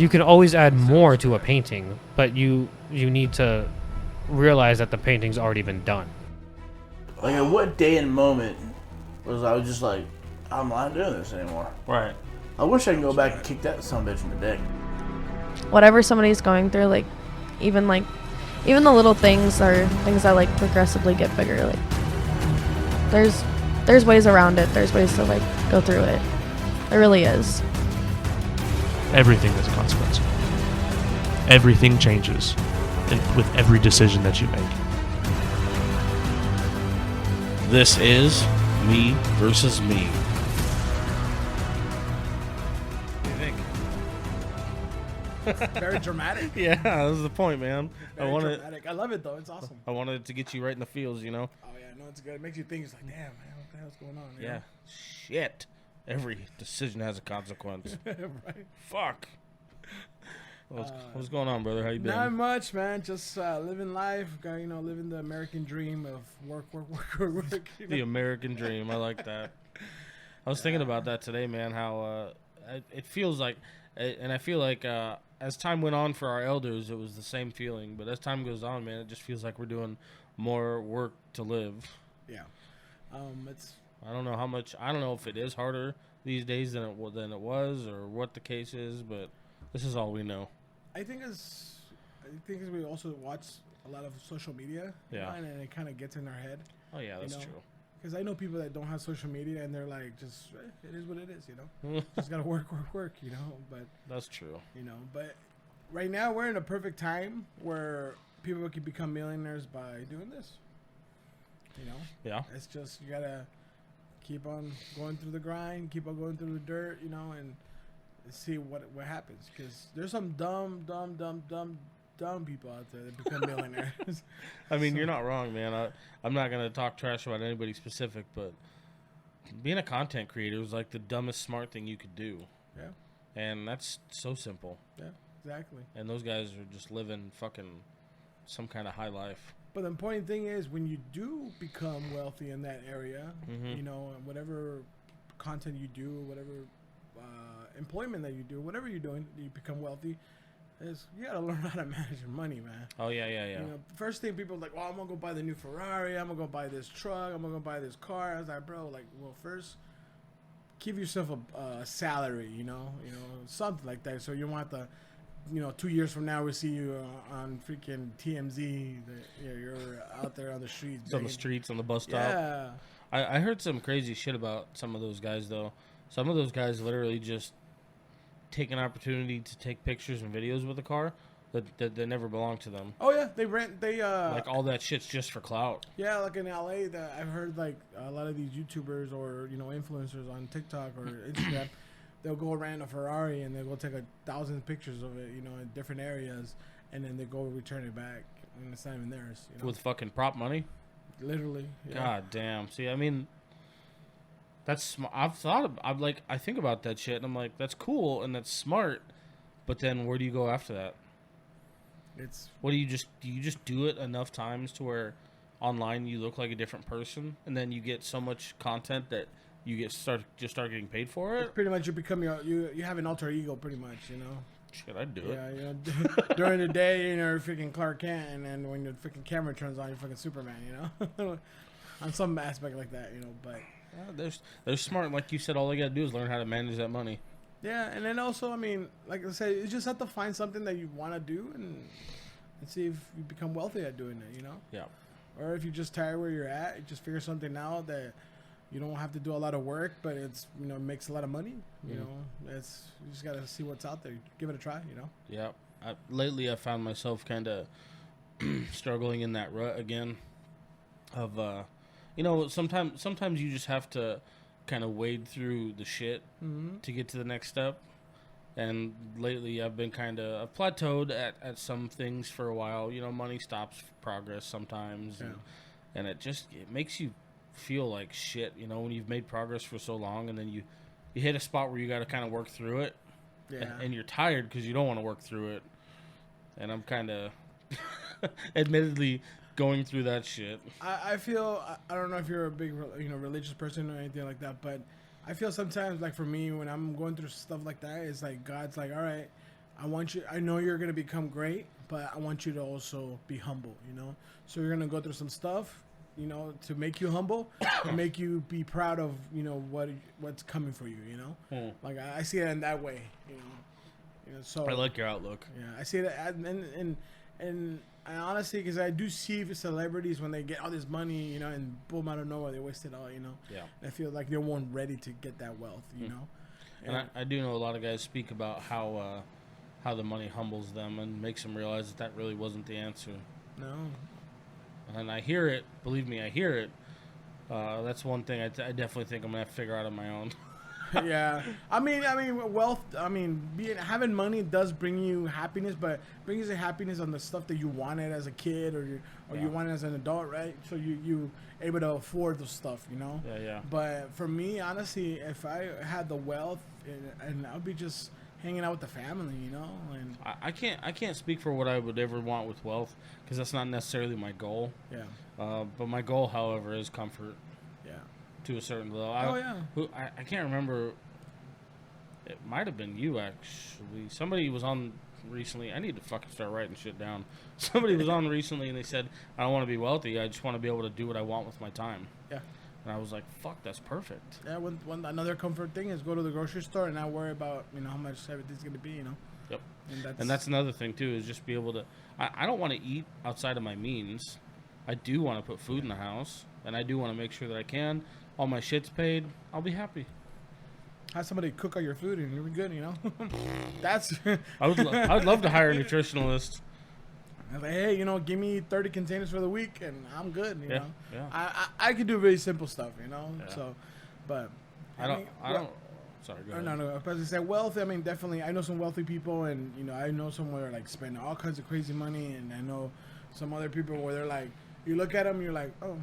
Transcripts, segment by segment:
You can always add more to a painting, but you need to realize that the painting's already been done. Like, at what day and moment was I was just like, I'm not doing this anymore? Right. I wish I could go back and kick that son of a bitch in the dick. Whatever somebody's going through, like even the little things are things that like progressively get bigger. Like there's ways around it. There's ways to like go through it. There really is. Everything has a consequence. Everything changes with every decision that you make. This is Me Versus Me. Very dramatic. Yeah, that was the point, man. Very dramatic. I love it though. It's awesome. I wanted to get you right in the feels, you know? Oh yeah, no, it's good. It makes you think. It's like, damn, man, what the hell's going on? You Yeah. know? Shit. Every decision has a consequence. Right. Fuck. What's going on, brother? How you been? Not much, man. Just living life. Living the American dream of work. You know? The American dream. I like that. I was thinking about that today, man, how it feels like, and I feel like as time went on for our elders, it was the same feeling. But as time goes on, man, it just feels like we're doing more work to live. Yeah. It's. I don't know how much. I don't know if it is harder these days than it was, or what the case is. But this is all we know. I think as we also watch a lot of social media. Yeah. And it kind of gets in our head. Oh yeah, that's true. Because I know people that don't have social media and they're like, just it is what it is, you know. Just gotta work, you know. But that's true. You know, but right now we're in a perfect time where people can become millionaires by doing this. You know. Yeah. It's just you gotta keep on going through the grind, keep on going through the dirt, you know, and see what happens. Because there's some dumb people out there that become millionaires. I mean, you're not wrong, man. I'm not going to talk trash about anybody specific, but being a content creator is like the dumbest smart thing you could do. Yeah. And that's so simple. Yeah, exactly. And those guys are just living fucking some kind of high life. But the important thing is when you do become wealthy in that area, you know, whatever content you do, whatever employment that you do, whatever you're doing, you become wealthy. Is you gotta learn how to manage your money, man. Oh yeah. You know, first thing people are like, "Oh, I'm gonna go buy the new Ferrari. I'm gonna go buy this truck. I'm gonna go buy this car." I was like, "Bro, like, well, first, give yourself a salary, you know, something like that. So you want the, 2 years from now we see you on freaking TMZ. You're out there on the streets, on the streets, on the bus stop. Yeah. I heard some crazy shit about some of those guys though. Some of those guys literally just take an opportunity to take pictures and videos with a car that never belonged to them. Oh yeah, they like all that shit's just for clout. Yeah, like in LA, that I've heard like a lot of these YouTubers or influencers on TikTok or Instagram, they'll go rent a Ferrari and they'll go take 1,000 pictures of it, in different areas, and then they go return it back, and it's not even theirs. With fucking prop money. Literally. Yeah. God damn. See, I mean, that's I think about that shit and I'm like, that's cool and that's smart, but then where do you go after that? Do you just do it enough times to where online you look like a different person and then you get so much content that you start getting paid for it? It's pretty much you become you have an alter ego pretty much, Shit, I'd do it. Yeah, during the day you're freaking Clark Kent, and then when the freaking camera turns on, you're fucking Superman, on some aspect like that, but. They're smart. Like you said, all they got to do is learn how to manage that money. Yeah, and then also, I mean, like I said, you just have to find something that you want to do and see if you become wealthy at doing it, Yeah. Or if you're just tired where you're at, you just figure something out that you don't have to do a lot of work, but it's, makes a lot of money. You just got to see what's out there. Give it a try, Yeah. Lately, I found myself kind of struggling in that rut again of, sometimes you just have to kind of wade through the shit to get to the next step. And lately I've been I've plateaued at some things for a while. Money stops progress sometimes. Yeah. And it makes you feel like shit, when you've made progress for so long and then you hit a spot where you got to kind of work through it. Yeah. And you're tired because you don't want to work through it. And I'm kind of admittedly going through that shit. I feel, I don't know if you're a big religious person or anything like that, but I feel sometimes, like for me, when I'm going through stuff like that, it's like God's like, all right, I want you. I know you're gonna become great, but I want you to also be humble. You know, so you're gonna go through some stuff, you know, to make you humble, and make you be proud of, you know, what's coming for you. You know, like I see it in that way. You know, so I like your outlook. yeah, I see that, and I honestly, because I do see celebrities when they get all this money, you know, and boom, out of nowhere they waste it all. You know, Yeah. and I feel like they weren't ready to get that wealth. You know, And I do know a lot of guys speak about how the money humbles them and makes them realize that really wasn't the answer. no. And I hear it. Believe me, I hear it. That's one thing I definitely think I'm gonna have to figure out on my own. Yeah, I mean, wealth. I mean, having money does bring you happiness, but brings you happiness on the stuff that you wanted as a kid or you wanted as an adult, right? So you able to afford the stuff, you know. Yeah. But for me, honestly, if I had the wealth, and I'd be just hanging out with the family, you know, and I can't speak for what I would ever want with wealth because that's not necessarily my goal. yeah, But my goal, however, is comfort yeah. to a certain level. I can't remember. It might have been you actually. Somebody was on recently. I need to fucking start writing shit down. Somebody was on recently and they said, "I don't want to be wealthy. I just want to be able to do what I want with my time." Yeah. And I was like, "Fuck, that's perfect." Yeah, one another comfort thing is go to the grocery store and not worry about, you know, how much everything's gonna be, you know. Yep. And And that's another thing too, is just be able to. I don't want to eat outside of my means. I do want to put food in the house, and I do want to make sure that I can. All my shit's paid. I'll be happy. have somebody cook all your food and you'll be good, you know. That's I would love to hire a nutritionalist. I was like, hey, you know, give me 30 containers for the week and I'm good, you know. Yeah. I could do really simple stuff, you know. Yeah. So, but I don't. Sorry, go ahead. No. But as I said, wealth. I mean, definitely. I know some wealthy people, and you know, I know some where like spend all kinds of crazy money, and I know some other people where they're like, you look at them, you're like, oh,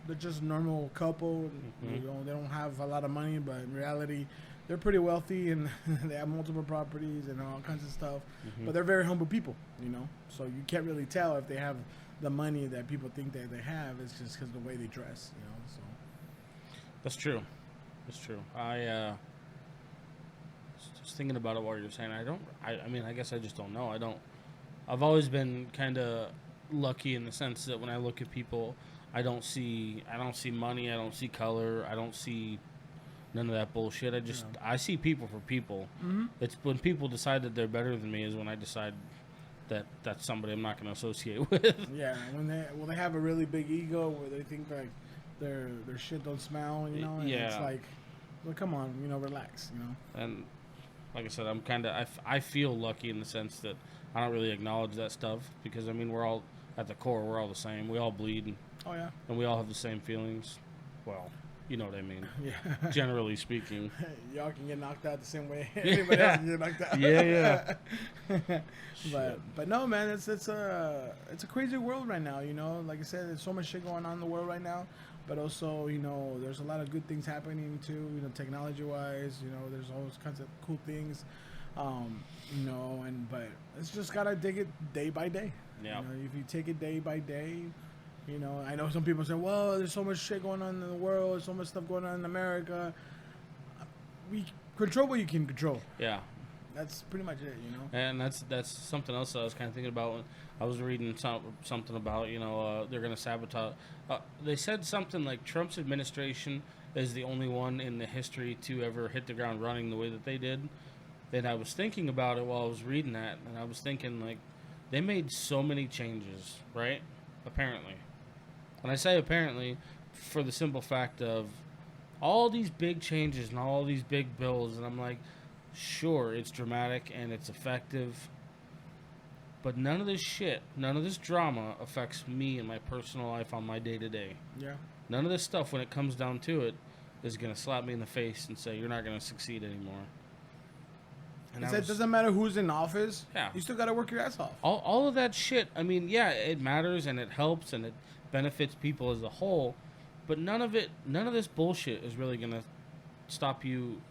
they're just a normal couple. Mm-hmm. You know, they don't have a lot of money, but in reality, they're pretty wealthy, and they have multiple properties and all kinds of stuff. Mm-hmm. But they're very humble people, you know. So you can't really tell if they have the money that people think that they have. It's just because of the way they dress, you know. So That's true. That's true. I just thinking about it while you're saying. I mean, I guess I just don't know. I've always been kind of lucky in the sense that when I look at people, I don't see money. I don't see color. I don't see none of that bullshit. I see people for people. mm-hmm. It's when people decide that they're better than me is when I decide that that's somebody I'm not going to associate with. Yeah, when they have a really big ego where they think like their shit don't smell, you know. And it's like, well, come on, you know, relax, you know. And like I said, I'm kind of I feel lucky in the sense that I don't really acknowledge that stuff because I mean we're all at the core we're all the same. We all bleed. Oh yeah. And we all have the same feelings. Well, you know what I mean. Yeah. Generally speaking. Y'all can get knocked out the same way anybody else can get knocked out. Yeah. But no, man, it's a crazy world right now. You know, like I said, there's so much shit going on in the world right now. But also, you know, there's a lot of good things happening too. You know, technology-wise, you know, there's all kinds of cool things. You know, but it's just gotta take it day by day. Yeah. You know, if you take it day by day. You know, I know some people say, well, there's so much shit going on in the world, there's so much stuff going on in America. We control what you can control. Yeah. That's pretty much it, you know. And that's something else I was kind of thinking about when I was reading something about, you know, they're going to sabotage. They said something like Trump's administration is the only one in the history to ever hit the ground running the way that they did. And I was thinking about it while I was reading that, and I was thinking, like, they made so many changes, right? Apparently. And I say apparently for the simple fact of all these big changes and all these big bills, and I'm like, sure, it's dramatic and it's effective, but none of this shit, none of this drama affects me and my personal life on my day-to-day. Yeah. None of this stuff, when it comes down to it, is going to slap me in the face and say, you're not going to succeed anymore. And It doesn't matter who's in office. Yeah. You still got to work your ass off. All of that shit, I mean, yeah, it matters and it helps and it benefits people as a whole, but none of this bullshit is really going to stop you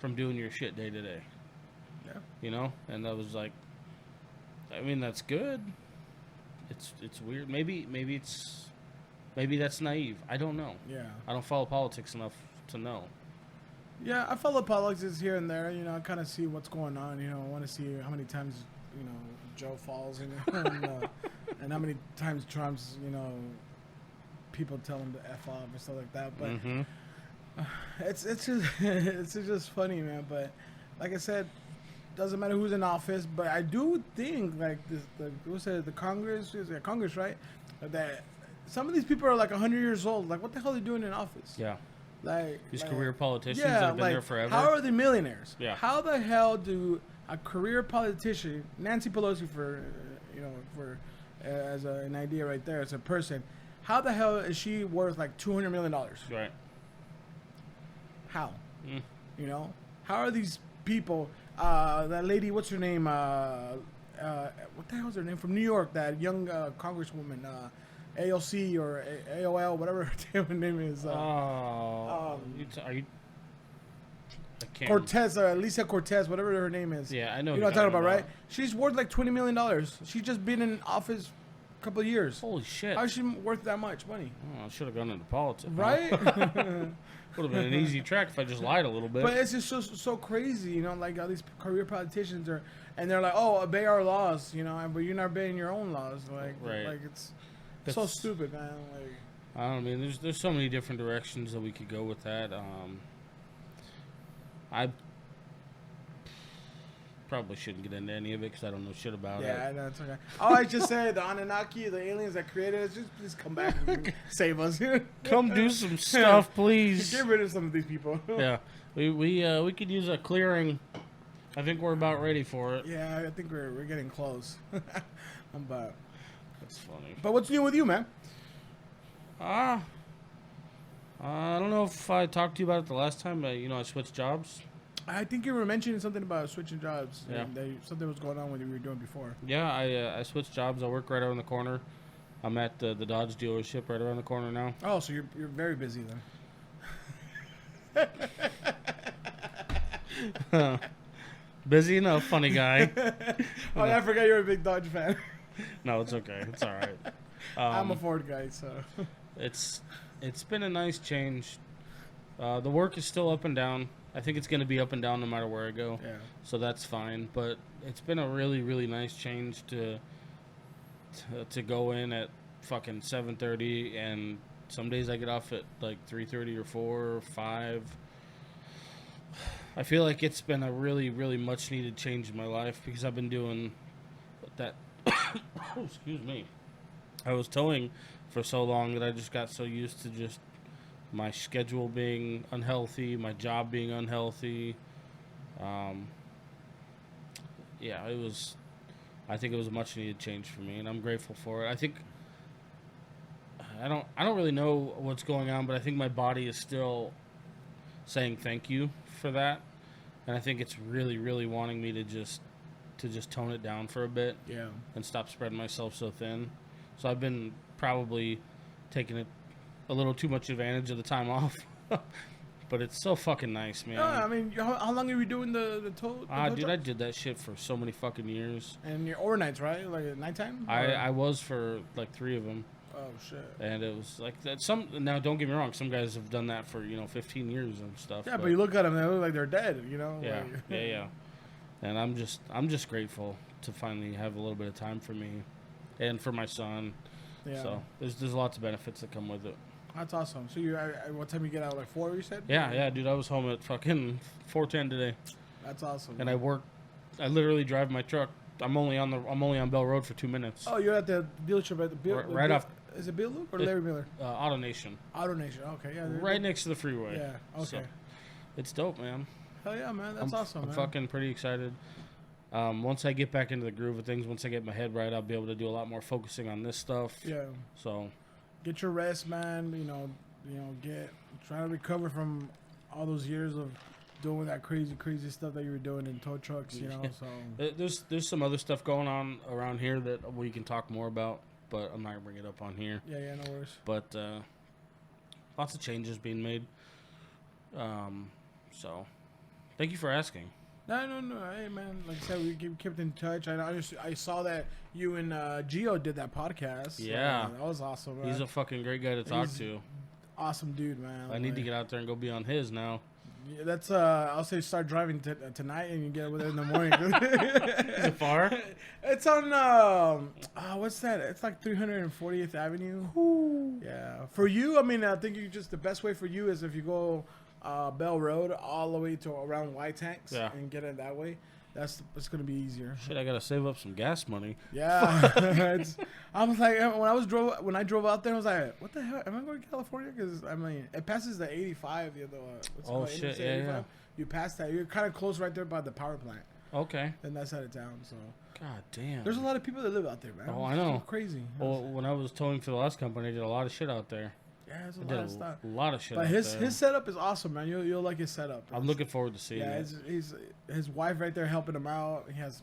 from doing your shit day to day. Yeah. You know? And I was like, I mean, that's good. It's weird. Maybe that's naive. I don't know. Yeah. I don't follow politics enough to know. Yeah, I follow politics here and there. You know, I kind of see what's going on. You know, I want to see how many times Joe falls and how many times Trump's people tell him to f off and stuff like that. But it's just it's just funny, man. But like I said, doesn't matter who's in office. But I do think like the Congress Congress, right? That some of these people are like 100 years old. Like, what the hell are they doing in office? Yeah. Like These career politicians that have been there forever. How are they millionaires? Yeah. How the hell do a career politician, Nancy Pelosi, as an idea right there, as a person, how the hell is she worth like $200 million? Right. How? You know, how are these people? That lady, what's her name? What the hell's her name? From New York, that young congresswoman. AOC or AOL, whatever her damn name is. Are you? I can't. Cortez, Lisa Cortez, whatever her name is. Yeah, I know. You know what I'm talking about, right? She's worth like $20 million. She's just been in office a couple of years. Holy shit! How is she worth that much money? Oh, I should have gone into politics. Right? Would have been an easy track if I just lied a little bit. But it's just so crazy, you know, like all these career politicians and they're like, oh, obey our laws, you know, but you're not obeying your own laws. Like, right. Like it's so stupid, man. Like, I don't know, man. There's so many different directions that we could go with that. I probably shouldn't get into any of it because I don't know shit about it. Yeah, that's okay. Oh, I just said the Anunnaki, the aliens that created us, just come back and save us. Come do some stuff, please. Get rid of some of these people. Yeah, we could use a clearing. I think we're about ready for it. Yeah, I think we're getting close. I'm about. That's funny. But what's new with you, man? I don't know if I talked to you about it the last time, but I switched jobs. I think you were mentioning something about switching jobs. Yeah. And something was going on when you were doing before. Yeah, I switched jobs. I work right around the corner. I'm at the Dodge dealership right around the corner now. Oh, so you're very busy then. Busy enough, funny guy. Oh, yeah, I forgot you're a big Dodge fan. No, it's okay. It's all right. I'm a Ford guy, so. It's been a nice change. The work is still up and down. I think it's going to be up and down no matter where I go. Yeah. So that's fine. But it's been a really, really nice change to go in at fucking 7:30, and some days I get off at like 3:30 or 4 or 5. I feel like it's been a really, really much needed change in my life because I've been doing that. Excuse me. I was towing for so long that I just got so used to just my schedule being unhealthy, my job being unhealthy. Yeah, I think it was a much needed change for me, and I'm grateful for it. I think I don't really know what's going on, but I think my body is still saying thank you for that, and I think it's really, really wanting me to just tone it down for a bit. Yeah. And stop spreading myself so thin. So I've been probably taking it a little too much advantage of the time off. But it's so fucking nice, man. No, I mean, how long are you doing the tow? Dude, I did that shit for so many fucking years. And you're overnights, right? Like at nighttime? I was for like 3 of them. Oh shit. And it was like that. Now, don't get me wrong. Some guys have done that for 15 years and stuff. Yeah, but you look at them, they look like they're dead. Yeah, like, yeah. And I'm just grateful to finally have a little bit of time for me, and for my son. Yeah. So there's lots of benefits that come with it. That's awesome. So what time you get out? Like 4, you said? Yeah, dude. I was home at fucking 4:10 today. That's awesome. And I literally drive my truck. I'm only on Bell Road for 2 minutes. Oh, you're at the dealership at the Bill. Right off. Is it Bill Luke or Larry Miller? Auto Nation. Auto Nation. Okay, yeah. Right next to the freeway. Yeah. Okay. So, it's dope, man. Hell yeah, man. That's awesome. I'm man. fucking pretty excited. Once I get back into the groove of things, once I get my head right, I'll be able to do a lot more focusing on this stuff. Yeah. So. Get your rest, man. Try to recover from all those years of doing that crazy stuff that you were doing in tow trucks. So there's some other stuff going on around here that we can talk more about, but I'm not gonna bring it up on here. Yeah, no worries. But lots of changes being made. So thank you for asking. No. Hey, man. Like I said, we kept in touch. I saw that you and Gio did that podcast. Yeah. That was awesome, man. He's a fucking great guy to talk to. Awesome dude, man. I need to get out there and go be on his now. Yeah, that's I'll say start driving tonight, and you get over there in the morning. Is it far? It's on what's that? It's like 340th Avenue. Yeah. For you, I mean, I think you just the best way for you is if you go Bell Road all the way to around White Tanks and get it that way. It's gonna be easier. Shit, I gotta save up some gas money. Yeah. I was like, when I drove out there, I was like, what the hell? Am I going to California? Because I mean, it passes the 85. What's it called? Shit, yeah. You pass that. You're kind of close right there by the power plant. Okay. And that side of town. So. God damn. There's a lot of people that live out there, man. Oh, I know. It's crazy. Well, when I was towing for the last company, I did a lot of shit out there. Yeah, there's I a did lot of stuff. a lot of shit But out his there. setup is awesome, man. You'll like his setup. I'm looking forward to seeing Yeah, it. he's his wife right there helping him out. He has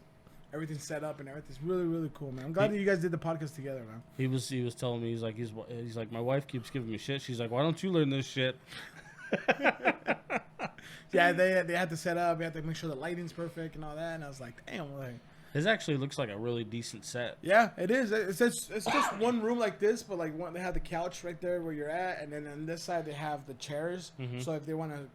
everything set up and everything's really, really cool, man. I'm glad that you guys did the podcast together, man. He was telling me he's like my wife keeps giving me shit. She's like, why don't you learn this shit? Yeah, they had to set up. They had to make sure the lighting's perfect and all that. And I was like, damn, like. His actually looks like a really decent set. Yeah, it is. It's just one room like this, but like they have the couch right there where you're at, and then on this side they have the chairs. Mm-hmm. So if they want to,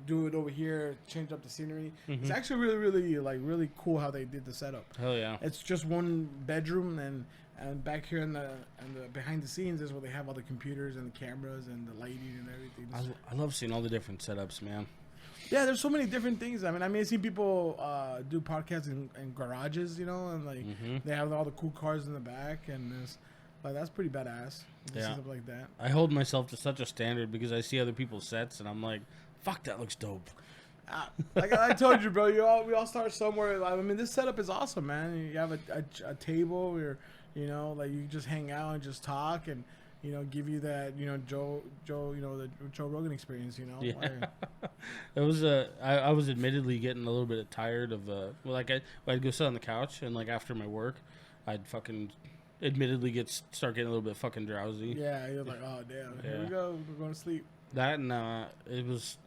do it over here, change up the scenery, it's actually really, really really cool how they did the setup. Hell yeah! It's just one bedroom, and back here in the behind the scenes is where they have all the computers and the cameras and the lighting and everything. I love seeing all the different setups, man. Yeah, there's so many different things. I mean, I've seen people do podcasts in garages, and like they have all the cool cars in the back, and that's pretty badass. Yeah, stuff like that. I hold myself to such a standard because I see other people's sets, and I'm like, "Fuck, that looks dope." Like I told you, bro, we all start somewhere. I mean, this setup is awesome, man. You have a table where like you just hang out and just talk and. Give you that, Joe, the Joe Rogan experience, Yeah. Like, It was I was admittedly getting a little bit tired of I'd go sit on the couch and like after my work, I'd fucking admittedly start getting a little bit fucking drowsy. Yeah, you're like, oh damn, here we go, we're going to sleep. That and it was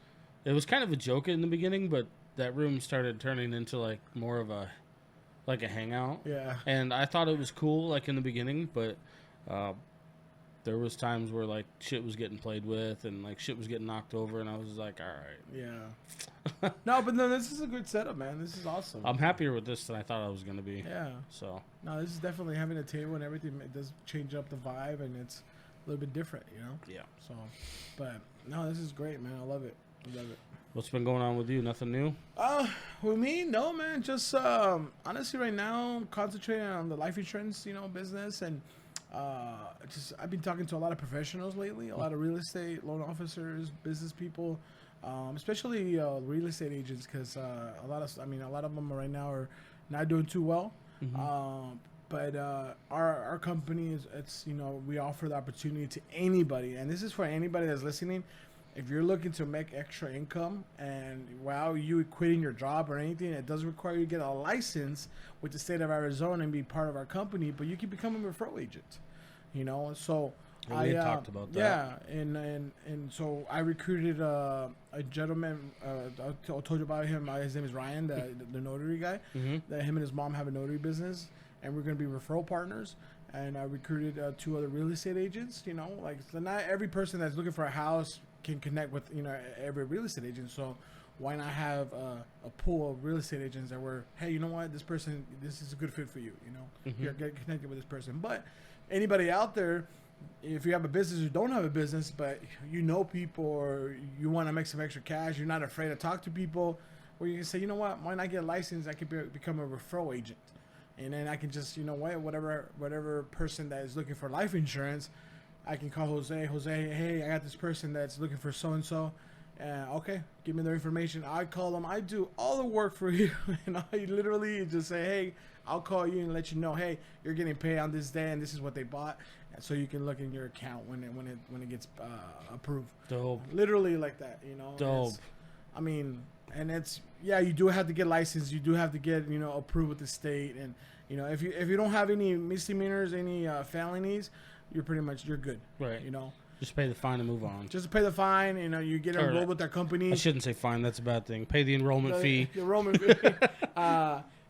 kind of a joke in the beginning, but that room started turning into like more of a hangout. Yeah. And I thought it was cool like in the beginning, but there was times where like shit was getting played with and like shit was getting knocked over, and I was like, all right. Yeah. No, but no, this is a good setup, man. This is awesome. I'm happier with this than I thought I was gonna be. Yeah. So. No, this is definitely having a table and everything. It does change up the vibe, and it's a little bit different, Yeah. So, but no, this is great, man. I love it. What's been going on with you? Nothing new? With me, no, man. Just honestly, right now, concentrating on the life insurance, business, and I've been talking to a lot of professionals lately, a lot of real estate loan officers, business people, especially real estate agents, because a lot of them right now are not doing too well. Mm-hmm. But our company we offer the opportunity to anybody, and this is for anybody that's listening. If you're looking to make extra income and while you quitting your job or anything, it does require you to get a license with the state of Arizona and be part of our company, but you can become a referral agent, So We had talked about that. Yeah, and so I recruited a gentleman. I told you about him. His name is Ryan, the notary guy. Mm-hmm. That him and his mom have a notary business, and we're going to be referral partners. And I recruited 2 other real estate agents. So not every person that's looking for a house can connect with every real estate agent. So why not have a pool of real estate agents that were, hey, you know what, this is a good fit for you. Mm-hmm. You're get connected with this person. But anybody out there, if you have a business or don't have a business, but people or you want to make some extra cash, you're not afraid to talk to people, where you can say, you know what, why not get licensed? I could become a referral agent. And then I can just, whatever person that is looking for life insurance, I can call Jose. Jose, hey, I got this person that's looking for so-and-so. Okay, give me their information. I call them. I do all the work for you. And I literally just say, hey, I'll call you and let you know, hey, you're getting paid on this day and this is what they bought. And so you can look in your account when it gets approved. Dope. Literally like that, Dope. You do have to get licensed. You do have to get, approved with the state. And, if you don't have any misdemeanors, any felonies, you're good. Right. Just pay the fine and move on. Just pay the fine. You get enrolled with their company. I shouldn't say fine. That's a bad thing. Pay the enrollment fee. The enrollment fee.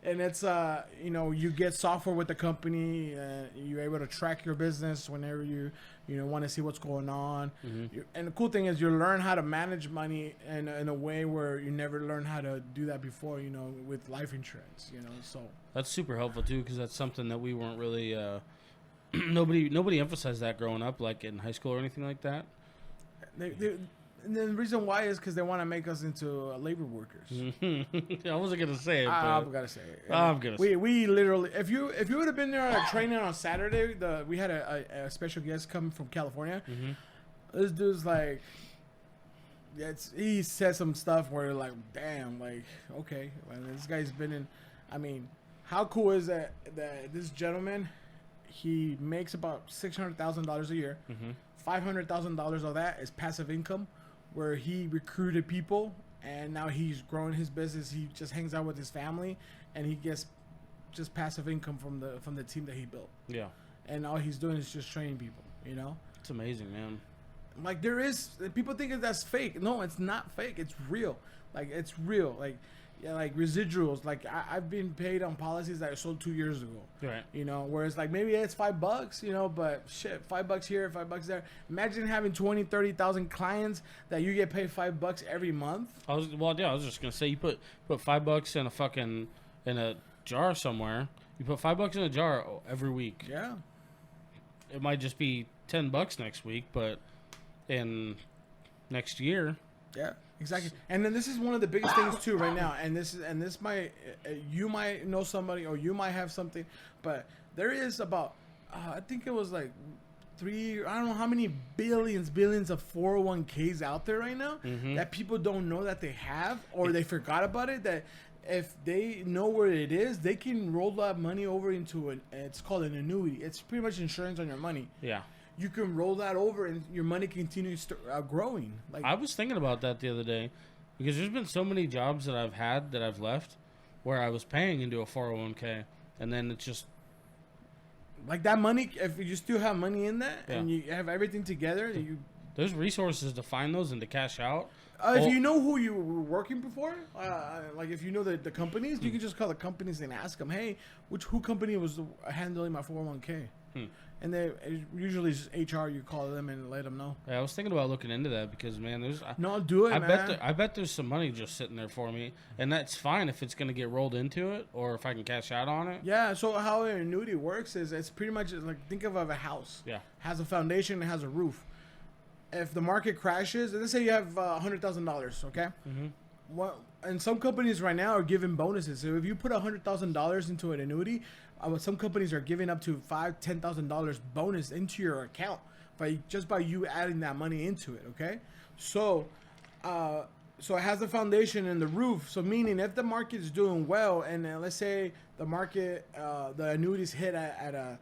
and it's you get software with the company, you're able to track your business whenever you want to see what's going on. And the cool thing is you learn how to manage money in a way where you never learned how to do that before, with life insurance, so That's super helpful too, because that's something that we weren't really nobody emphasized that growing up, like in high school or anything like that. And the reason why is because they want to make us into labor workers. I wasn't gonna say it, but I've got to say it. I'm gonna say We literally, if you would have been there at a training on Saturday, we had a special guest come from California. This dude's like, he said some stuff where like, damn, like, okay, this guy's been in. I mean, how cool is that this gentleman, he makes about $600,000 a year. $500,000 of that is passive income, where he recruited people and now he's growing his business. He just hangs out with his family and he gets just passive income from the team that he built. Yeah. And all he's doing is just training people, It's amazing, man. Like people think that that's fake. No, it's not fake. It's real. Like it's real. Like residuals. Like I've been paid on policies that I sold 2 years ago. Right. Whereas like maybe it's $5, but shit, $5 here, $5 there. Imagine having 20, 30,000 clients that you get paid $5 every month. I was just gonna say, you put $5 in a fucking in a jar somewhere. You put $5 in a jar every week. Yeah. It might just be $10 next week, but in next year. Yeah, exactly. And then this is one of the biggest things too right now. And this might you might know somebody or you might have something, but there is about I think it was like I don't know how many billions of 401ks out there right now that people don't know that they have, or they forgot about it. That if they know where it is, they can roll that money over into it's called an annuity. It's pretty much insurance on your money. Yeah. You can roll that over and your money continues growing. Like I was thinking about that the other day, because there's been so many jobs that I've had that I've left where I was paying into a 401k, and then it's just like that money. If you still have money in that and you have everything together, there's resources to find those and to cash out. If you know who you were working before, like if you know the companies, you can just call the companies and ask them, hey, who company was handling my 401k? And they usually just HR. You call them and let them know. Yeah, I was thinking about looking into that, because man, do it. I bet there's some money just sitting there for me, and that's fine if it's gonna get rolled into it or if I can cash out on it. Yeah. So how an annuity works is it's pretty much like, think of a house. Yeah. Has a foundation and has a roof. If the market crashes, let's say you have $100,000, okay? And some companies right now are giving bonuses. So if you put $100,000 into an annuity, some companies are giving up to $10,000 bonus into your account by you adding that money into it. Okay, so it has the foundation and the roof. So meaning, if the market is doing well, and let's say the market, the annuities hit at a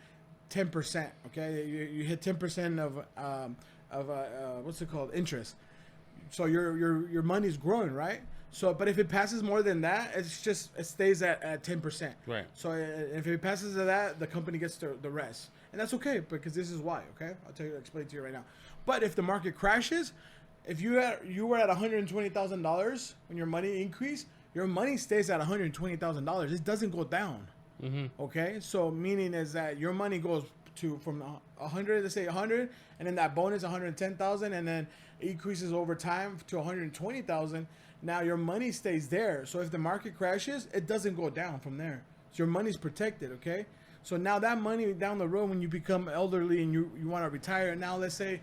10%. Okay, you hit 10% of what's it called, interest. So your money's growing, right? So, but if it passes more than that, it stays at 10%. Right. So if it passes to that, the company gets the rest, and that's okay, because this is why. Okay, explain to you right now. But if the market crashes, if you were at $120,000 when your money increased, your money stays at $120,000. It doesn't go down. Okay, so meaning is that your money goes from 100, let's say 100, and then that bonus 110,000, and then it increases over time to 120,000. Now your money stays there. So if the market crashes, it doesn't go down from there. So your money's protected, okay? So now that money down the road, when you become elderly and you want to retire, now let's say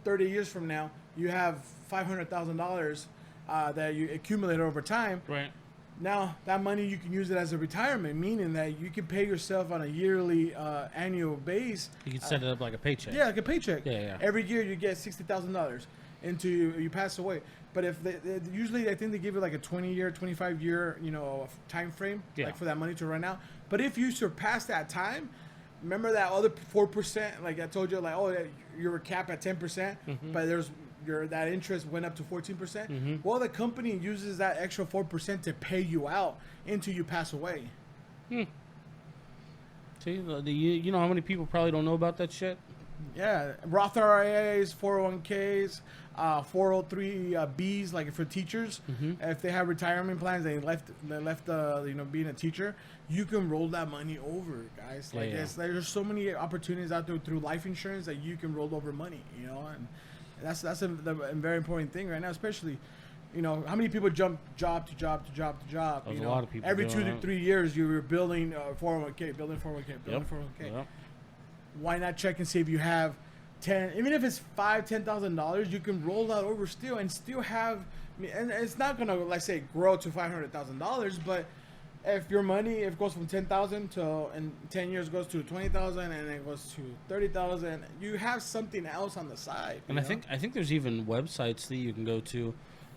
30 years from now, you have $500,000 that you accumulate over time. Right. Now that money, you can use it as a retirement, meaning that you can pay yourself on a yearly, annual base. You can set it up like a paycheck. Yeah, like a paycheck. Yeah. Every year you get $60,000 into you pass away. But if usually I think they give you like a 20-year, 25-year, time frame, like for that money to run out. But if you surpass that time, remember that other 4%, like I told you, like, oh, you're capped at 10%, but that interest went up to 14%. Well, the company uses that extra 4% to pay you out until you pass away. See, you know how many people probably don't know about that shit? Yeah, Roth IRAs, 401ks, 403bs, like for teachers. If they have retirement plans, they left being a teacher. You can roll that money over, guys. Like there's so many opportunities out there through life insurance that you can roll over money. And that's a very important thing right now, especially. How many people jump job to job to job to job? There's a lot of people every doing 2 to 3 years, you were building 401k, building 401k, building 401k. Yep. Why not check and see if you have even if it's $10,000, you can roll that over still and still have. And it's not gonna, let's say, grow to $500,000, but if your money, if it goes from 10,000 to in 10 years goes to 20,000 and it goes to 30,000, you have something else on the side. And I think there's even websites that you can go to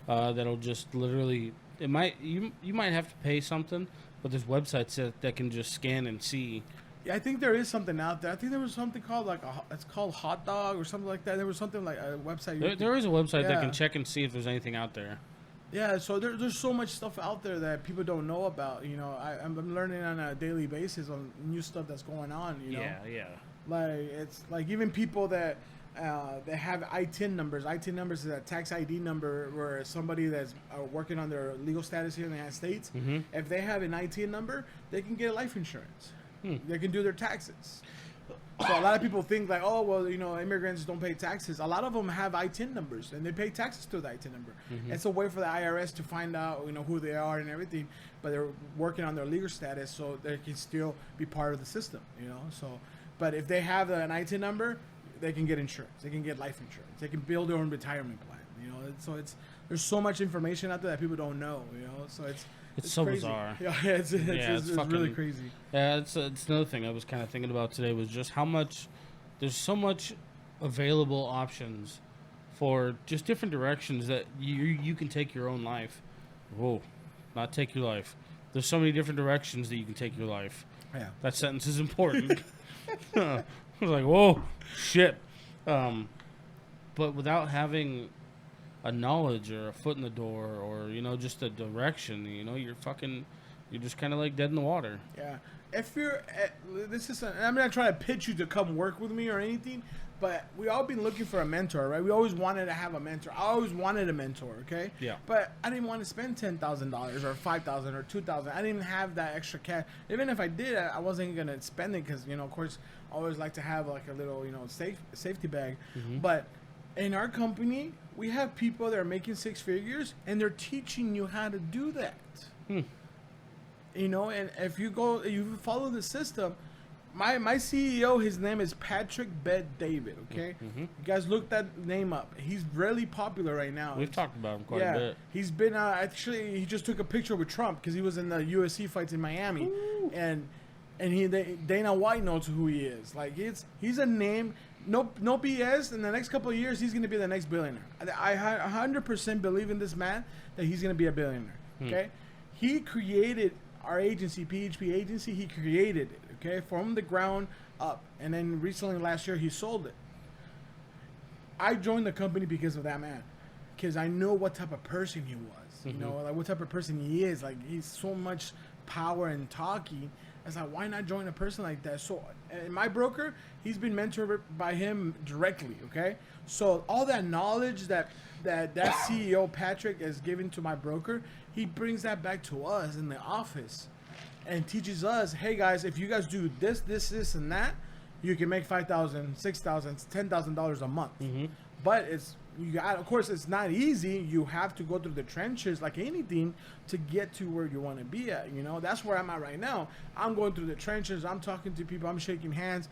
that'll just literally, you might have to pay something, but there's websites that can just scan and see. Yeah, I think there is something out there. I think there was something called it's called Hot Dog or something like that. There was something like a website. There is a website that can check and see if there's anything out there. Yeah, so there's so much stuff out there that people don't know about. I'm learning on a daily basis on new stuff that's going on. Yeah. Like it's like even people that have ITIN numbers. ITIN numbers is a tax ID number where somebody that's working on their legal status here in the United States, if they have an ITIN number, they can get life insurance. They can do their taxes. So a lot of people think like, oh, well, immigrants don't pay taxes. A lot of them have ITIN numbers and they pay taxes to the ITIN number. It's a way for the IRS to find out, who they are and everything, but they're working on their legal status so they can still be part of the system, So, but if they have an ITIN number, they can get insurance. They can get life insurance. They can build their own retirement plan, So there's so much information out there that people don't know, So it's so crazy. bizarre. Yeah, it's fucking, really crazy. Yeah, it's another thing I was kind of thinking about today was just how much there's so much available options for just different directions that you can take your own life. Whoa, not take your life. There's so many different directions that you can take your life. Yeah, that sentence is important. I was like, whoa, shit. But without having a knowledge or a foot in the door or just a direction, you're just kind of like dead in the water. Yeah, if you're I'm not trying to pitch you to come work with me or anything, but we all been looking for a mentor, right? We always wanted to have a mentor. I always wanted a mentor, okay? Yeah. But I didn't want to spend $10,000 or $5,000 or $2,000. I didn't have that extra cash. Even if I did, I wasn't gonna spend it because of course I always like to have like a little safety bag. But in our company, we have people that are making six figures, and they're teaching you how to do that. And if you follow the system, my CEO, his name is Patrick Bet-David. Okay, you guys look that name up. He's really popular right now. We've talked about him quite a bit. He's been actually he just took a picture with Trump because he was in the UFC fights in Miami. Ooh. and Dana White knows who he is. Like he's a name. No BS. In the next couple of years, he's going to be the next billionaire. I 100% believe in this man that he's going to be a billionaire. Okay, he created our agency, PHP agency. He created it. Okay, from the ground up, and then recently last year he sold it. I joined the company because of that man, because I know what type of person he was. Like what type of person he is. Like he's so much power and talking. I was like, why not join a person like that? So, and my broker, he's been mentored by him directly, okay? So, all that knowledge that CEO, Patrick, is giving to my broker, he brings that back to us in the office and teaches us, hey, guys, if you guys do this, and that, you can make $5,000, $6,000, $10,000 a month. But of course, it's not easy. You have to go through the trenches like anything to get to where you want to be at. That's where I'm at right now. I'm going through the trenches. I'm talking to people. I'm shaking hands,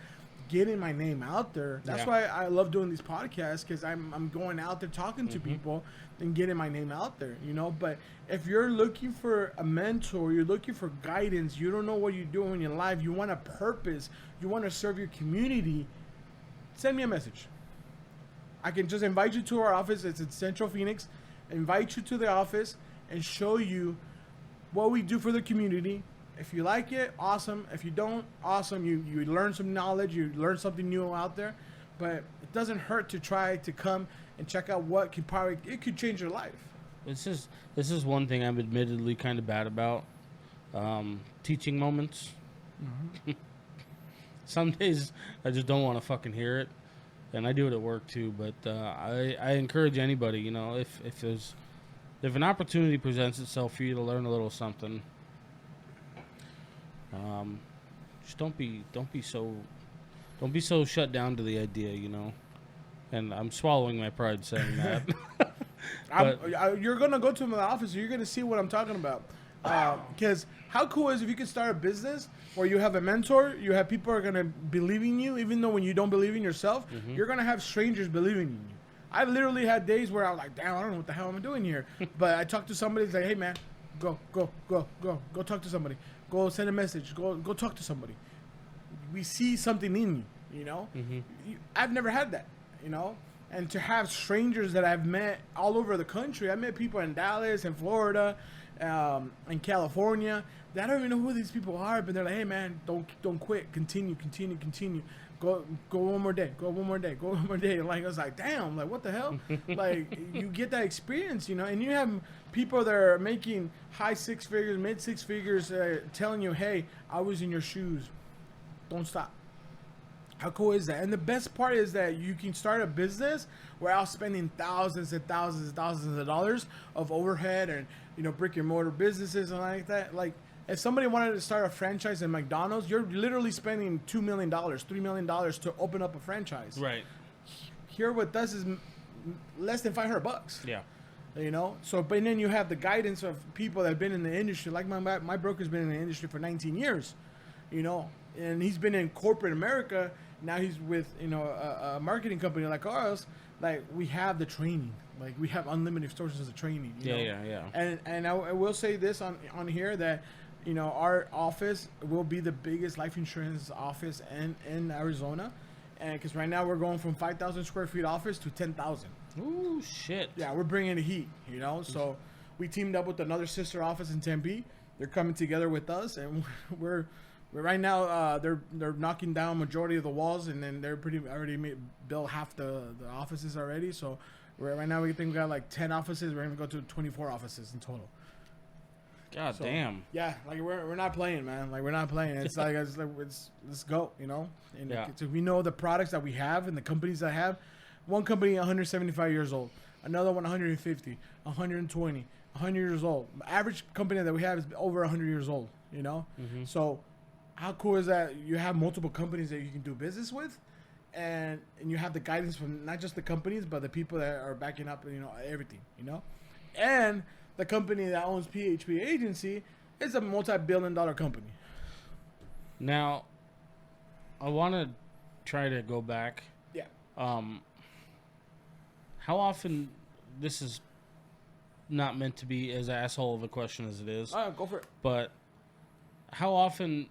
getting my name out there. That's why I love doing these podcasts, because I'm going out there talking to people and getting my name out there. But if you're looking for a mentor, you're looking for guidance, you don't know what you're doing in your life, you want a purpose, you want to serve your community, send me a message. I can just invite you to our office. It's in Central Phoenix. Invite you to the office and show you what we do for the community. If you like it, awesome. If you don't, awesome. You learn some knowledge. You learn something new out there. But it doesn't hurt to try to come and check out what it could change your life. This is one thing I'm admittedly kind of bad about. Teaching moments. Some days I just don't want to fucking hear it. and I do it at work too. But I encourage anybody, you know, if an opportunity presents itself for you to learn a little something, just don't be so shut down to the idea, you know. And I'm swallowing my pride saying that. You're gonna go to my office and you're gonna see what I'm talking about. Because how cool is if you could start a business where you have a mentor, you have people who are gonna believe in you, even though when you don't believe in yourself, you're gonna have strangers believing in you. I've literally had days where I was like, damn, I don't know what the hell I'm doing here. But I talk to somebody, it's like, hey man, go talk to somebody. Go send a message. Go talk to somebody. We see something in you, you know? I've never had that, you know? And to have strangers that I've met all over the country. I met people in Dallas, in Florida, in California. That I don't even know who these people are, but they're like, hey man, don't quit. Continue. Go one more day. Go one more day. Like, I was like, damn, like, what the hell? Like, you get that experience, you know? And you have people that are making high six figures, mid six figures, telling you, hey, I was in your shoes. Don't stop. How cool is that? And the best part is that you can start a business without spending thousands and thousands and thousands of dollars of overhead and, you know, brick and mortar businesses and like that. Like, if somebody wanted to start a franchise in McDonald's, you're literally spending $2 million, $3 million to open up a franchise. Right. Here, what does is less than $500. Yeah. You know, so but then you have the guidance of people that have been in the industry. Like my broker's been in the industry for 19 years, you know, and he's been in corporate America. Now he's with, you know, a marketing company like ours. Like, we have the training, like we have unlimited sources of training. You know? Yeah. And I will say this on here that, you know, our office will be the biggest life insurance office in Arizona, and because right now we're going from 5,000 square feet office to 10,000. Ooh, shit. Yeah, we're bringing the heat, you know. So we teamed up with another sister office in Tempe. They're coming together with us, and we're right now. They're knocking down majority of the walls, and then they're already built half the offices already. So right now we think we got like 10 offices. We're gonna go to 24 offices in total. God damn. Yeah, like we're not playing, man. Like, we're not playing. It's like let's go, you know. And so we know the products that we have and the companies that have. One company 175 years old, another one 150, 120, 100 years old. Average company that we have is over 100 years old, you know? So how cool is that you have multiple companies that you can do business with, and you have the guidance from not just the companies, but the people that are backing up, you know, everything, you know? And the company that owns PHP Agency is a multi-billion-dollar company. Now, I want to try to go back. Yeah. How often, this is not meant to be as asshole of a question as it is. All right, go for it. But how often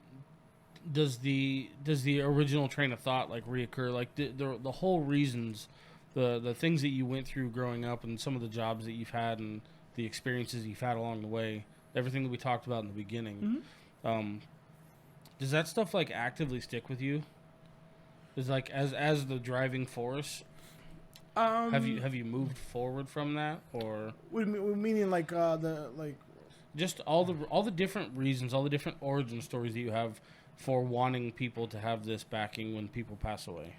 does the original train of thought like reoccur? Like the whole reasons, the things that you went through growing up, and some of the jobs that you've had, and the experiences you've had along the way, everything that we talked about in the beginning. Does that stuff like actively stick with you? Is like as the driving force? Have you moved forward from that, or meaning like just all the different reasons, all the different origin stories that you have for wanting people to have this backing when people pass away?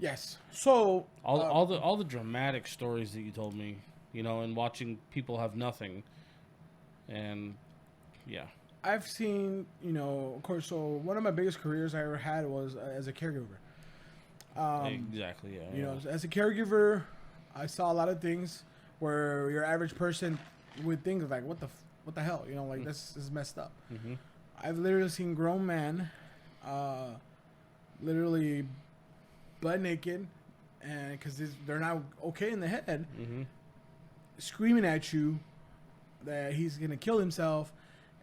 Yes. So all the dramatic stories that you told me, you know, and watching people have nothing, and yeah. I've seen, you know, of course. So one of my biggest careers I ever had was as a caregiver. Exactly. Yeah. You know, as a caregiver, I saw a lot of things where your average person would think like, "What the hell?" You know, like this is messed up. I've literally seen grown men, literally butt naked, and because they're not okay in the head, screaming at you that he's gonna kill himself,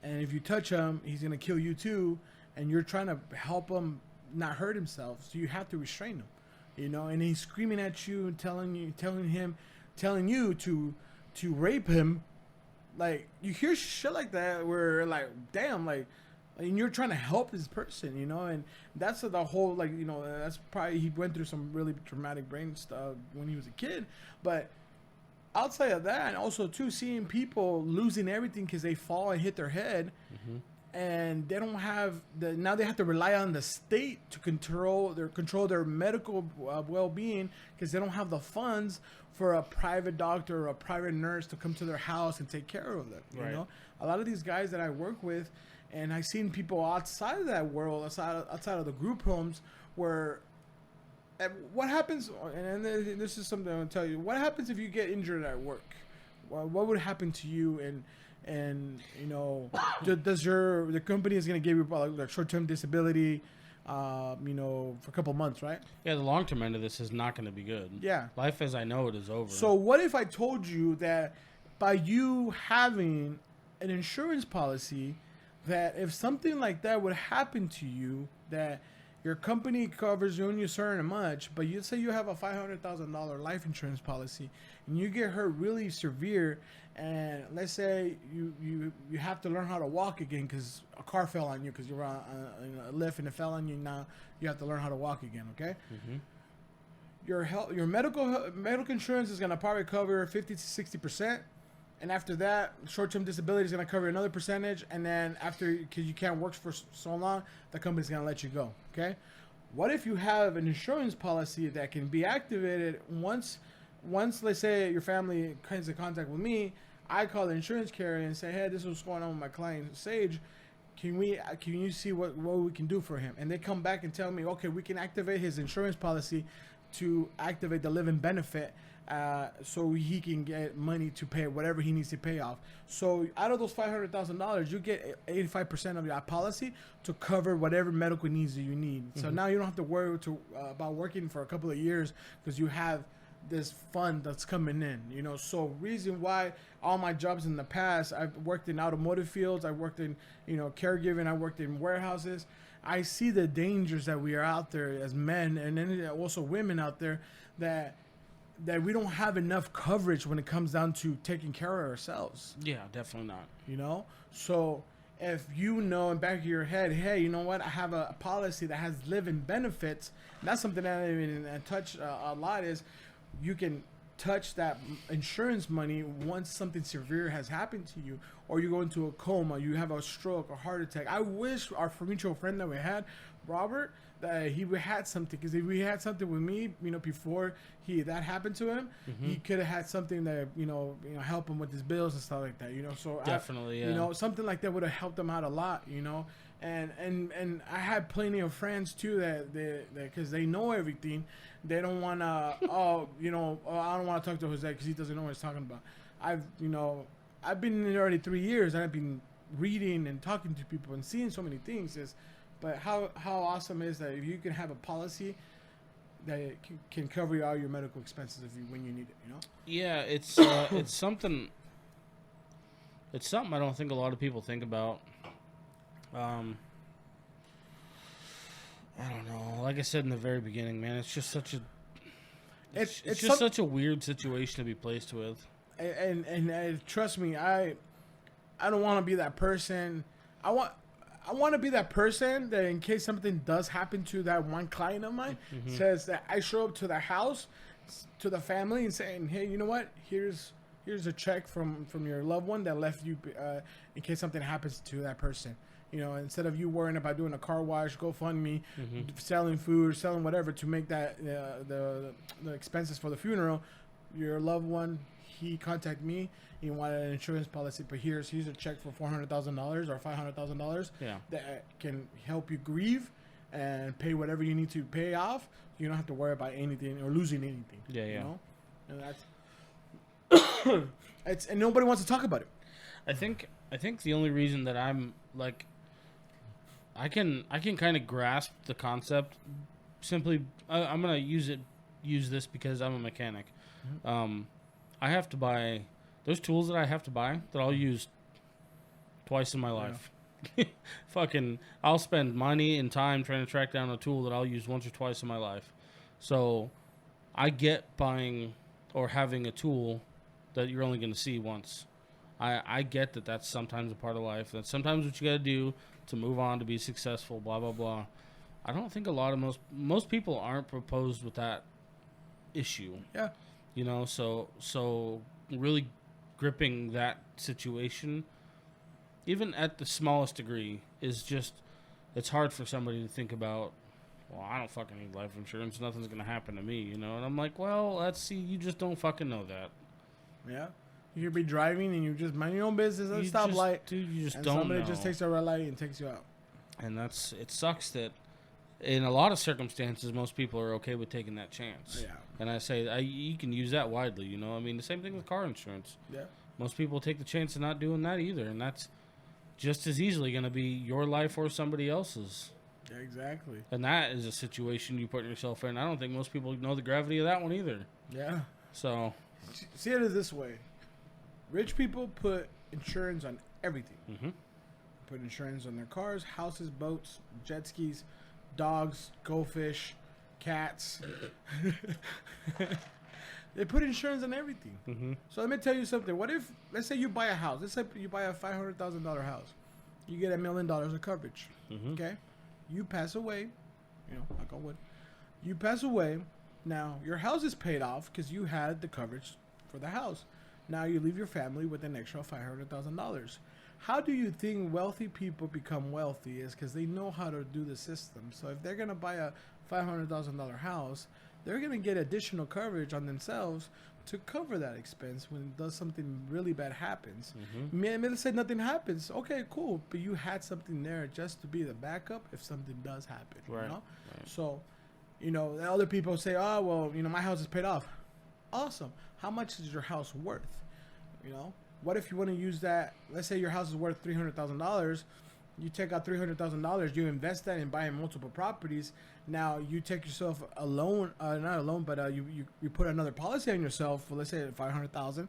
and if you touch him, he's gonna kill you too, and you're trying to help him not hurt himself, so you have to restrain him, you know. And he's screaming at you and telling you to rape him. Like, you hear shit like that where like, damn, like, and you're trying to help this person, you know. And that's the whole, like, you know, that's probably, he went through some really traumatic brain stuff when he was a kid. But outside of that, and also too, seeing people losing everything because they fall and hit their head, and they don't have now they have to rely on the state to control their medical well-being, because they don't have the funds for a private doctor or a private nurse to come to their house and take care of them. You know, a lot of these guys that I work with, and I've seen people outside of that world, outside of the group homes, where what happens, and this is something I'm going to tell you, what happens if you get injured at work? What would happen to you? And you know, does the company is going to give you like short-term disability, you know, for a couple months, right? Yeah, the long-term end of this is not going to be good. Yeah. Life as I know it is over. So what if I told you that by you having an insurance policy, that if something like that would happen to you, that your company covers you only certain much, but you say you have a $500,000 life insurance policy and you get hurt really severe, and let's say you have to learn how to walk again because a car fell on you because you were on a lift and it fell on you. Now you have to learn how to walk again. Okay. Mm-hmm. Your medical insurance is gonna probably cover 50 to 60%. And after that, short-term disability is going to cover another percentage. And then after, because you can't work for so long, the company's going to let you go. Okay. What if you have an insurance policy that can be activated once, let's say your family comes in contact with me, I call the insurance carrier and say, hey, this is what's going on with my client Sage. Can you see what we can do for him? And they come back and tell me, okay, we can activate his insurance policy to activate the living benefit, so he can get money to pay whatever he needs to pay off. So out of those $500,000, you get 85% of your policy to cover whatever medical needs that you need. Mm-hmm. So now you don't have to worry about working for a couple of years because you have this fund that's coming in. You know, so reason why all my jobs in the past, I've worked in automotive fields, I worked in, you know, caregiving, I worked in warehouses. I see the dangers that we are out there as men, and then also women out there, that we don't have enough coverage when it comes down to taking care of ourselves. Yeah, definitely not. You know? So if you know in back of your head, hey, you know what? I have a policy that has living benefits. And that's something that I even touch a lot, is you can touch that insurance money once something severe has happened to you, or you go into a coma, you have a stroke, a heart attack. I wish our mutual friend that we had, Robert, that he had something, because if he had something with me, you know, before that happened to him, mm-hmm. he could have had something that you know help him with his bills and stuff like that. You know, so definitely, you know, something like that would have helped him out a lot. You know, and I had plenty of friends too that because they know everything, they don't want to. I don't want to talk to Jose because he doesn't know what he's talking about. I've been in already 3 years, and I've been reading and talking to people and seeing so many things. But how awesome is that if you can have a policy that can cover all your medical expenses when you need it, you know? Yeah, it's something. It's something I don't think a lot of people think about. I don't know. Like I said in the very beginning, man, it's just such a. It's just such a weird situation to be placed with. And trust me, I don't want to be that person. I want to be that person that in case something does happen to that one client of mine, mm-hmm. says that I show up to the house, to the family, and saying, hey, you know what? Here's a check from your loved one that left you in case something happens to that person. You know, instead of you worrying about doing a car wash, GoFundMe, mm-hmm. selling food, selling whatever to make that the expenses for the funeral, your loved one, he contacted me. He wanted an insurance policy, but here's a check for $400,000 or $500,000 that can help you grieve and pay whatever you need to pay off. You don't have to worry about anything or losing anything. Yeah, you know? And that's and nobody wants to talk about it. I think the only reason that I'm like I can kind of grasp the concept simply. I'm gonna use this because I'm a mechanic. Mm-hmm. I have to buy. There's tools that I have to buy that I'll use twice in my life. Yeah. I'll spend money and time trying to track down a tool that I'll use once or twice in my life. So I get buying or having a tool that you're only going to see once. I get that that's sometimes a part of life. That's sometimes what you got to do to move on, to be successful, blah, blah, blah. I don't think most people aren't proposed with that issue. Yeah. You know, so really gripping that situation, even at the smallest degree, is just, it's hard for somebody to think about, well, I don't fucking need life insurance. Nothing's going to happen to me, you know? And I'm like, well, let's see. You just don't fucking know that. Yeah. You could be driving and you just mind your own business at a stoplight. Dude, you just and don't somebody know. just takes a red light and takes you out. And it sucks that in a lot of circumstances, most people are okay with taking that chance. Yeah. And I say, you can use that widely, you know? I mean, the same thing with car insurance. Yeah. Most people take the chance of not doing that either. And that's just as easily going to be your life or somebody else's. Yeah, exactly. And that is a situation you put yourself in. I don't think most people know the gravity of that one either. Yeah. So, See it this way. Rich people put insurance on everything. mm-hmm. Put insurance on their cars, houses, boats, jet skis, dogs, goldfish, cats. They put insurance on everything. Mm-hmm. So let me tell you something. What if, let's say you buy a house. Let's say you buy a $500,000 house. You get $1 million of coverage. Mm-hmm. Okay? You pass away. Knock on wood. You pass away. Now, your house is paid off because you had the coverage for the house. Now you leave your family with an extra $500,000. How do you think wealthy people become wealthy? Is because they know how to do the system. So if they're going to buy a $500,000 house, they're going to get additional coverage on themselves to cover that expense when something really bad happens. Mm-hmm. Let's say nothing happens. Okay, cool. But you had something there just to be the backup if something does happen. Right. You know? Right. So, other people say, oh, well, my house is paid off. Awesome. How much is your house worth? What if you want to use that? Let's say your house is worth $300,000. You take out $300,000. You invest that in buying multiple properties. Now you take yourself a loan, not a loan, but you put another policy on yourself for, let's say, $500,000.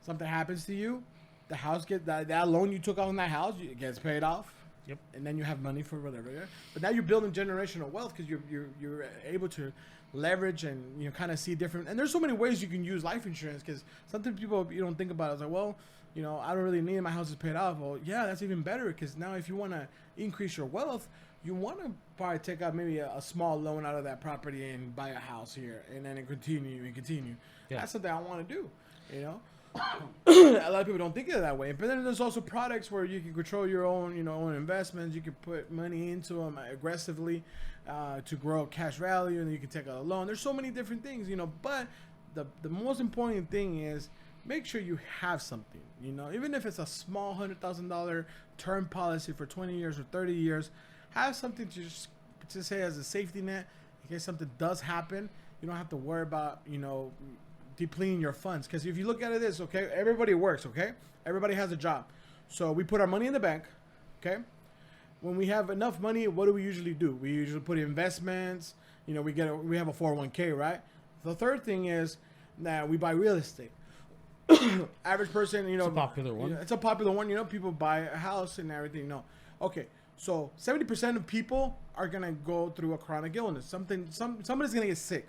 Something happens to you, the house that loan you took out on that house, it gets paid off. Yep. And then you have money for whatever. Yeah? But now you're building generational wealth because you're able to leverage and kind of see different. And there's so many ways you can use life insurance because sometimes people you don't think about it. It's like, well, I don't really need it. My house is paid off. Well, yeah, that's even better because now if you want to increase your wealth, you want to probably take out maybe a small loan out of that property and buy a house here and then continue. Yeah. That's something I want to do. A lot of people don't think of it that way. But then there's also products where you can control your own, own investments. You can put money into them aggressively to grow cash value, and you can take out a loan. There's so many different things, But the most important thing is make sure you have something, Even if it's a small $100,000 term policy for 20 years or 30 years, have something to say as a safety net in case something does happen. You don't have to worry about, depleting your funds. Because if you look at it this, okay, everybody works, okay? Everybody has a job. So we put our money in the bank, okay? When we have enough money, what do? We usually put in investments. We have a 401k, right? The third thing is that we buy real estate. Average person, it's a popular one. It's a popular one. People buy a house and everything. Okay. So 70% of people are gonna go through a chronic illness. Somebody's gonna get sick.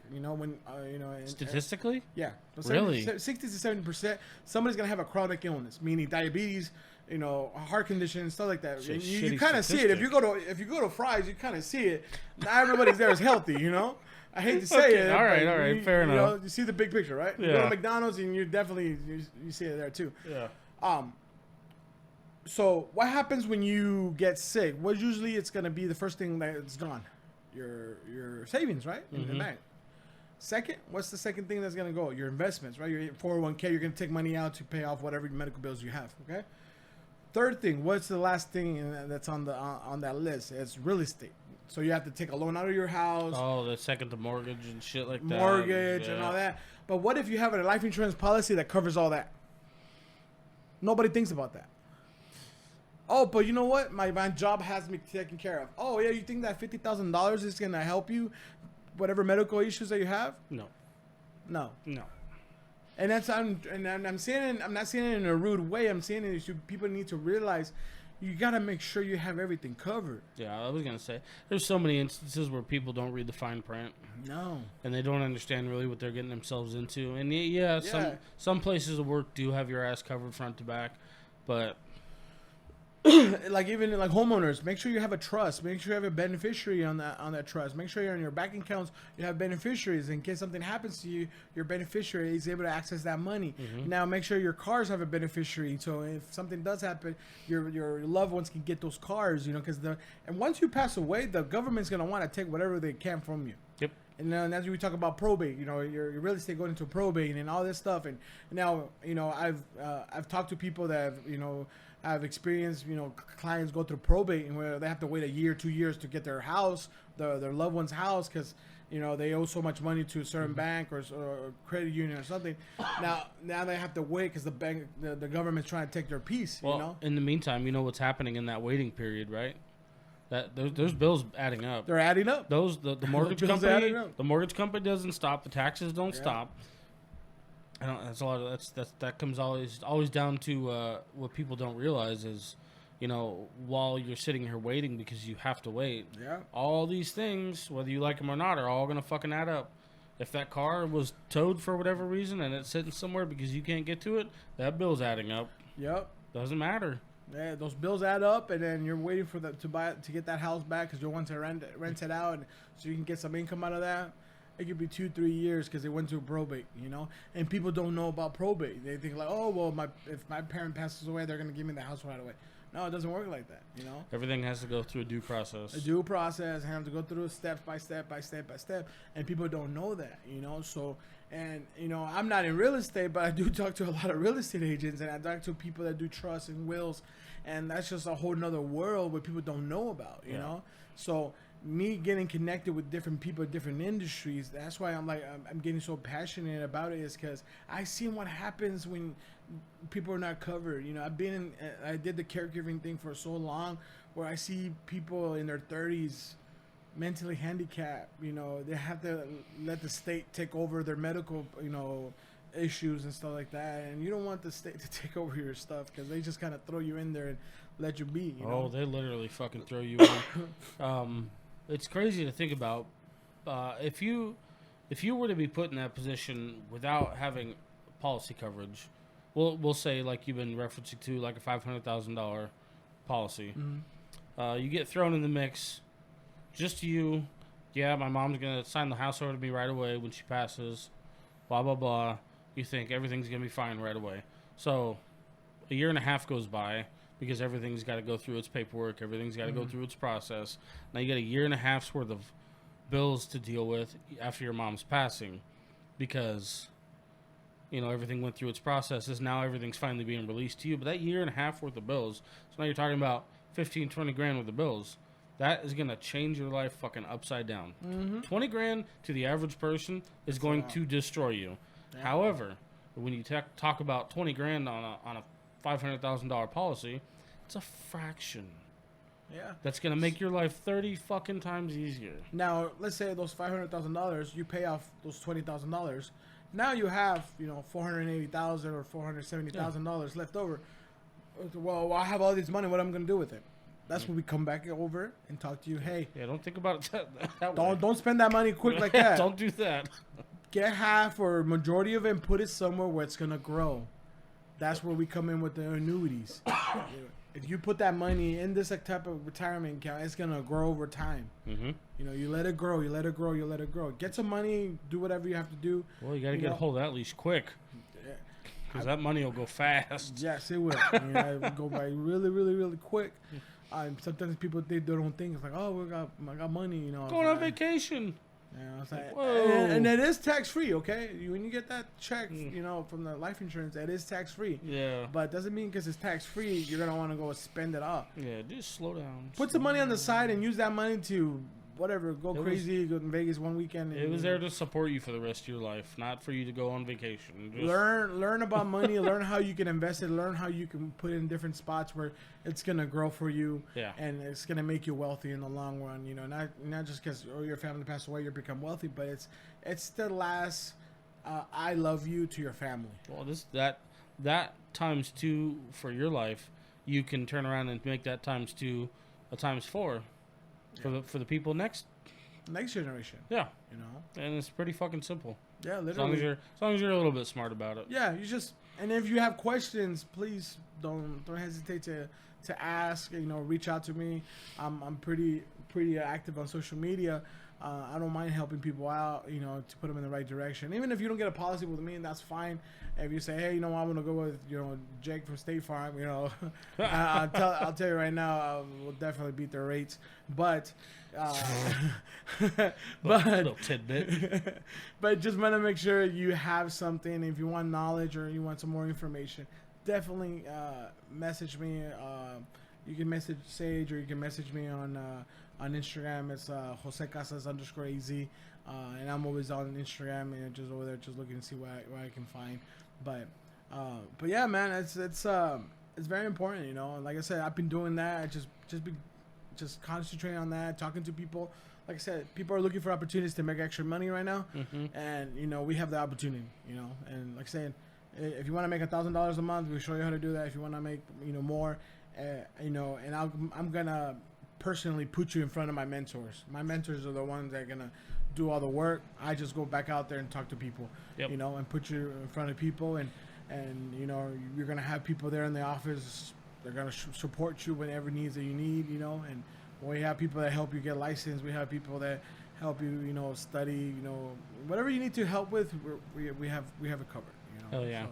Statistically, yeah. So really, 60 to 70%. Somebody's gonna have a chronic illness, meaning diabetes, a heart condition, stuff like that. You kind of see it if you go to Fry's. You kind of see it. Not everybody's there is healthy. I hate to say it. All right, fair enough. You see the big picture, right? Yeah. You go to McDonald's and you definitely you see it there too. Yeah. So what happens when you get sick? Well, usually it's gonna be the first thing that's gone, your savings, right, in the bank. Second, what's the second thing that's gonna go? Your investments, right? Your 401k. You're gonna take money out to pay off whatever medical bills you have. Okay. Third thing, what's the last thing that's on that list? It's real estate. So you have to take a loan out of your house. Oh, the second to mortgage and shit like that. Mortgage and all that. But what if you have a life insurance policy that covers all that? Nobody thinks about that. Oh, but you know what? My job has me taken care of. Oh, yeah, you think that $50,000 is going to help you whatever medical issues that you have? No. And I'm saying I'm not saying it in a rude way. I'm saying it people need to realize you got to make sure you have everything covered. Yeah, I was going to say there's so many instances where people don't read the fine print. No. And they don't understand really what they're getting themselves into. And yeah. some places of work do have your ass covered front to back, but like even like homeowners, make sure you have a trust. Make sure you have a beneficiary on that trust. Make sure you're in your bank accounts. You have beneficiaries in case something happens to you. Your beneficiary is able to access that money. Now make sure your cars have a beneficiary. So if something does happen, your loved ones can get those cars. You know, and once you pass away, the government's gonna want to take whatever they can from you. Yep. And then as we talk about probate, you know, your real estate going into probate and all this stuff. And now, you know, I've talked to people that have, you know, I've experienced, you know, clients go through probate and where they have to wait a year, 2 years to get their house, their loved one's house, because, you know, they owe so much money to a certain bank or credit union or something. Now they have to wait because the government's trying to take their piece. Well, you know, in the meantime, you know what's happening in that waiting period, right? That there's bills adding up. they're adding up. The mortgage Bills adding company, up. the mortgage company doesn't stop. The taxes don't stop. I don't. That's a lot of that comes always down to what people don't realize is, you know, while you're sitting here waiting because you have to wait. Yeah. All these things, whether you like them or not, are all gonna fucking add up. If that car was towed for whatever reason and it's sitting somewhere because you can't get to it, that bill's adding up. Yep. Doesn't matter. Yeah, those bills add up, and then you're waiting for to get that house back because you want to rent it out, and so you can get some income out of that. It could be 2-3 years because they went to probate, you know. And people don't know about probate. They think like, oh well, if my parent passes away, they're gonna give me the house right away. No, it doesn't work like that, you know. Everything has to go through a due process. A due process, and have to go through step by step, and people don't know that, you know. So, and you know, I'm not in real estate, but I do talk to a lot of real estate agents, and I talk to people that do trusts and wills, and that's just a whole nother world where people don't know about, you know. So me getting connected with different people, different industries, that's why I'm getting so passionate about it, is because I see what happens when people are not covered. You know, I did the caregiving thing for so long, where I see people in their 30s mentally handicapped. You know, they have to let the state take over their medical, you know, issues and stuff like that, and you don't want the state to take over your stuff because they just kind of throw you in there and let you be, you know? They literally fucking throw you in. It's crazy to think about. If you were to be put in that position without having policy coverage, we'll say like you've been referencing to like a $500,000 policy. You get thrown in the mix, just you. Yeah, my mom's gonna sign the house over to me right away when she passes. Blah blah blah. You think everything's gonna be fine right away. So a year and a half goes by because everything's got to go through its paperwork. Everything's got to go through its process. Now you got a year and a half's worth of bills to deal with after your mom's passing, because you know everything went through its processes. Now everything's finally being released to you. But that year and a half worth of bills. So now you're talking about 15, 20 grand worth of bills. That is going to change your life fucking upside down. 20 grand to the average person is going to destroy you. Yeah. However, when you talk about 20 grand on a $500,000 policy, it's a fraction. Yeah. That's going to make your life 30 fucking times easier. Now, let's say those $500,000, you pay off those $20,000. Now you have, you know, $480,000 or $470,000 left over. Well, I have all this money. What am I going to do with it? That's when we come back over and talk to you. Hey, yeah, don't think about it that way. Don't spend that money quick like that. Don't do that. Get half or majority of it and put it somewhere where it's gonna grow. That's where we come in with the annuities. If you put that money in this type of retirement account, it's gonna grow over time. You know, you let it grow, you let it grow, you let it grow. Get some money, do whatever you have to do. Well, you gotta get a hold of that leash quick. Because that money will go fast. Yes, it will. I mean, it will go by really, really, really quick. Sometimes people they don't think it's like, oh, I got money, you know. Going on vacation. Yeah, it's like, whoa. And it is tax free, okay? When you get that check, you know, from the life insurance, it is tax free. Yeah. But it doesn't mean because it's tax free, you're gonna want to go spend it up. Yeah, just slow down. Put some money on the side and use that money to whatever, go crazy, go to Vegas one weekend. It was there to support you for the rest of your life, not for you to go on vacation. Just learn about money, learn how you can invest it, learn how you can put it in different spots where it's gonna grow for you, and it's gonna make you wealthy in the long run. You know, not just because your family passed away, you become wealthy, but it's the last I love you to your family. Well, that times 2 for your life, you can turn around and make that times 2 a times 4. For the people next generation. Yeah. You know? And it's pretty fucking simple. Yeah, literally. As long as you're a little bit smart about it. Yeah, you just And if you have questions, please don't hesitate to ask. You know, reach out to me. I'm pretty active on social media. I don't mind helping people out, you know, to put them in the right direction. Even if you don't get a policy with me, that's fine. If you say, hey, you know, I want to go with, you know, Jake from State Farm, you know, I'll tell you right now, we'll definitely beat their rates. But, Little tidbit. but just want to make sure you have something. If you want knowledge or you want some more information, definitely message me. You can message Sage or you can message me on Instagram. It's Jose Casas _AZ. And I'm always on Instagram and just over there just looking to see what I can find. But yeah, man, it's very important, you know. Like I said, I've been doing that. I just concentrating on that, talking to people. Like I said, people are looking for opportunities to make extra money right now, and you know we have the opportunity, you know. And like I said, if you want to make $1,000 a month, we'll show you how to do that. If you want to make more, you know, and I'm gonna personally put you in front of my mentors. My mentors are the ones that are gonna do all the work. I just go back out there and talk to people, you know, and put you in front of people, and you know you're gonna have people there in the office. They're gonna support you whenever needs that you need, you know. And we have people that help you get licensed. We have people that help you, you know, study, you know, whatever you need to help with. We have it covered, you know. Hell yeah.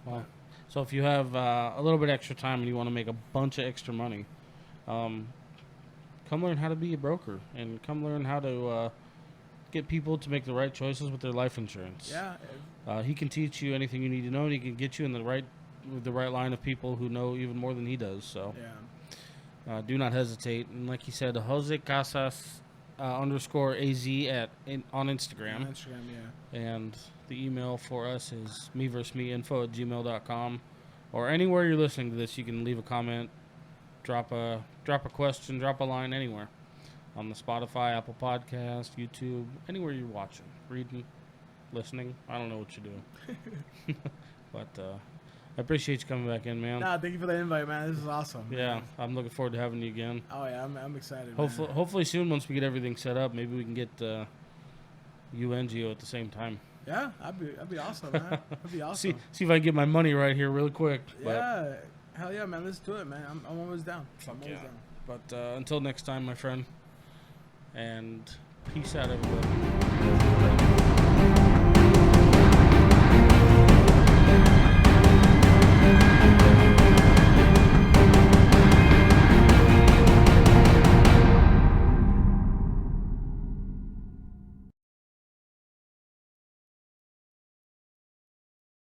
So, Well, so if you have a little bit extra time and you want to make a bunch of extra money, come learn how to be a broker and come learn how to get people to make the right choices with their life insurance. yeah. He can teach you anything you need to know, and he can get you in the right line of people who know even more than he does. So Yeah. do not hesitate. And like he said, Jose Casas _AZ on Instagram. On Instagram, yeah. And the email for us is meversusmeinfo@gmail.com. Or anywhere you're listening to this, you can leave a comment, drop a question, drop a line anywhere. On the Spotify, Apple Podcast, YouTube, anywhere you're watching, reading, listening. I don't know what you're doing. But I appreciate you coming back in, man. Nah, thank you for the invite, man. This is awesome. Yeah, man. I'm looking forward to having you again. Oh yeah, I'm excited. Hopefully soon, once we get everything set up, maybe we can get you and Gio at the same time. Yeah, that'd be awesome, man. That'd be awesome. See if I can get my money right here real quick. But, Yeah, hell yeah, man. Let's do it, man. I'm always down. Fuck I'm always yeah. down. But until next time, my friend, and peace out, everybody.